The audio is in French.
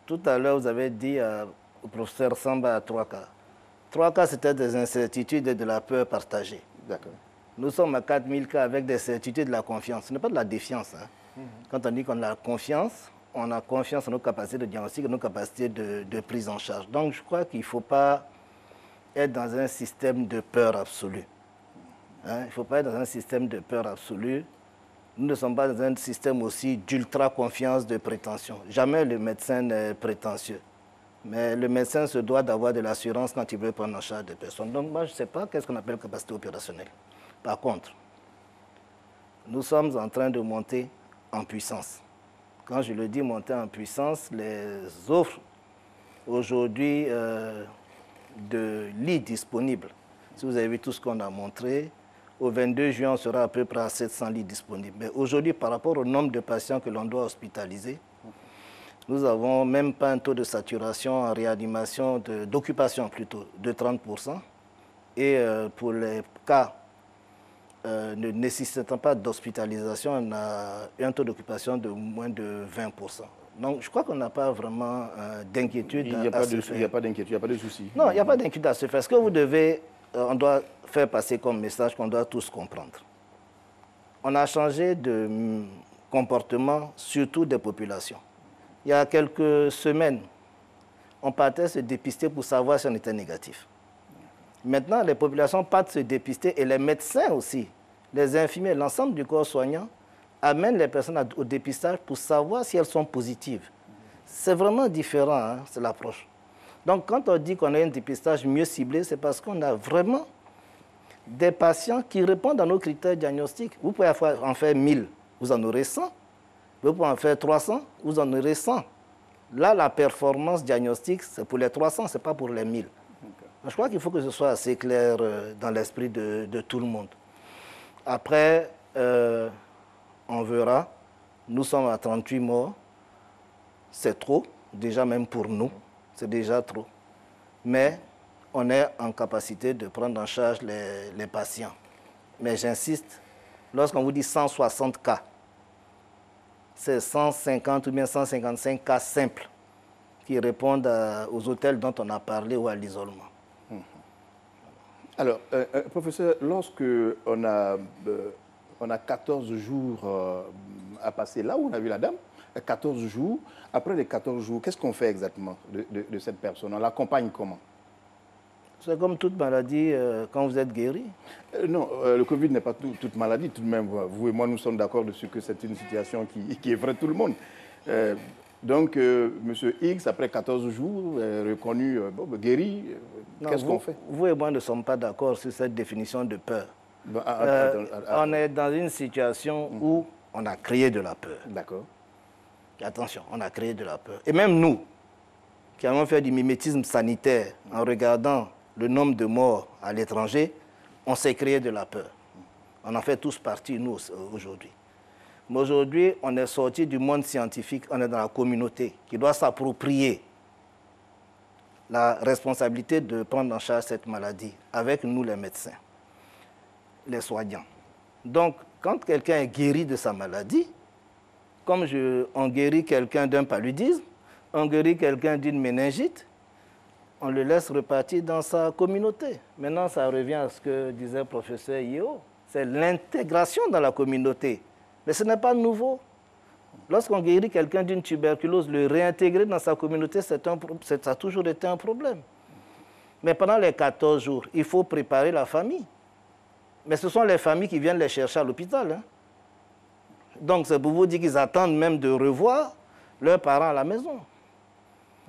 Tout à l'heure, vous avez dit au professeur Samba 3 cas. 3 cas, c'était des incertitudes et de la peur partagée. D'accord. Nous sommes à 4000 cas avec des certitudes et de la confiance. Ce n'est pas de la défiance. Hein. Quand on dit qu'on a confiance en nos capacités de diagnostic et nos capacités de prise en charge. Donc, je crois qu'il ne faut pas être dans un système de peur absolue. Hein? Il ne faut pas être dans un système de peur absolue. Nous ne sommes pas dans un système aussi d'ultra-confiance, de prétention. Jamais le médecin n'est prétentieux. Mais le médecin se doit d'avoir de l'assurance quand il veut prendre en charge des personnes. Donc moi, je ne sais pas qu'est-ce qu'on appelle capacité opérationnelle. Par contre, nous sommes en train de monter en puissance. Quand je le dis monter en puissance, les offres aujourd'hui de lits disponibles, si vous avez vu tout ce qu'on a montré, au 22 juin, on sera à peu près à 700 lits disponibles. Mais aujourd'hui, par rapport au nombre de patients que l'on doit hospitaliser, nous n'avons même pas un taux de saturation en réanimation, d'occupation plutôt, de 30%. Et pour les cas ne nécessitant pas d'hospitalisation, on a un taux d'occupation de moins de 20%. Donc je crois qu'on n'a pas vraiment d'inquiétude à se faire. Il n'y a pas d'inquiétude, il n'y a pas de souci. Non, il n'y a pas d'inquiétude à se faire. Ce que vous devez, on doit faire passer comme message qu'on doit tous comprendre. On a changé de comportement, surtout des populations. Il y a quelques semaines, on partait se dépister pour savoir si on était négatif. Maintenant, les populations partent se dépister et les médecins aussi, les infirmiers, l'ensemble du corps soignant amènent les personnes au dépistage pour savoir si elles sont positives. C'est vraiment différent, hein, c'est l'approche. Donc, quand on dit qu'on a un dépistage mieux ciblé, c'est parce qu'on a vraiment des patients qui répondent à nos critères diagnostiques. Vous pouvez en faire 1000, vous en aurez 100. Vous pouvez en faire 300, vous en aurez 100. Là, la performance diagnostique, c'est pour les 300, ce n'est pas pour les 1000. Je crois qu'il faut que ce soit assez clair dans l'esprit de tout le monde. Après, on verra. Nous sommes à 38 morts. C'est trop, déjà même pour nous. C'est déjà trop. Mais on est en capacité de prendre en charge les patients. Mais j'insiste, lorsqu'on vous dit 160 cas, c'est 150 ou bien 155 cas simples qui répondent aux hôtels dont on a parlé ou à l'isolement. Alors, professeur, lorsque on a 14 jours à passer là où on a vu la dame, 14 jours, après les 14 jours, qu'est-ce qu'on fait exactement de cette personne? On l'accompagne comment? C'est comme toute maladie quand vous êtes guéri. Non, le Covid n'est pas toute maladie tout de même. Vous et moi, nous sommes d'accord dessus que c'est une situation qui effraie tout le monde. Donc, M. X, après 14 jours, reconnu guéri, qu'est-ce qu'on fait? Vous et moi ne sommes pas d'accord sur cette définition de peur. On est dans une situation où on a créé de la peur. D'accord. Attention, on a créé de la peur. Et même nous, qui avons fait du mimétisme sanitaire en regardant le nombre de morts à l'étranger, on s'est créé de la peur. On en fait tous partie, nous, aujourd'hui. Mais aujourd'hui, on est sorti du monde scientifique, on est dans la communauté qui doit s'approprier la responsabilité de prendre en charge cette maladie avec nous, les médecins, les soignants. Donc, quand quelqu'un est guéri de sa maladie, comme on guérit quelqu'un d'un paludisme, on guérit quelqu'un d'une méningite, on le laisse repartir dans sa communauté. Maintenant, ça revient à ce que disait le professeur Yeo, c'est l'intégration dans la communauté. Mais ce n'est pas nouveau. Lorsqu'on guérit quelqu'un d'une tuberculose, le réintégrer dans sa communauté, ça a toujours été un problème. Mais pendant les 14 jours, il faut préparer la famille. Mais ce sont les familles qui viennent les chercher à l'hôpital. Hein. Donc c'est pour vous dire qu'ils attendent même de revoir leurs parents à la maison.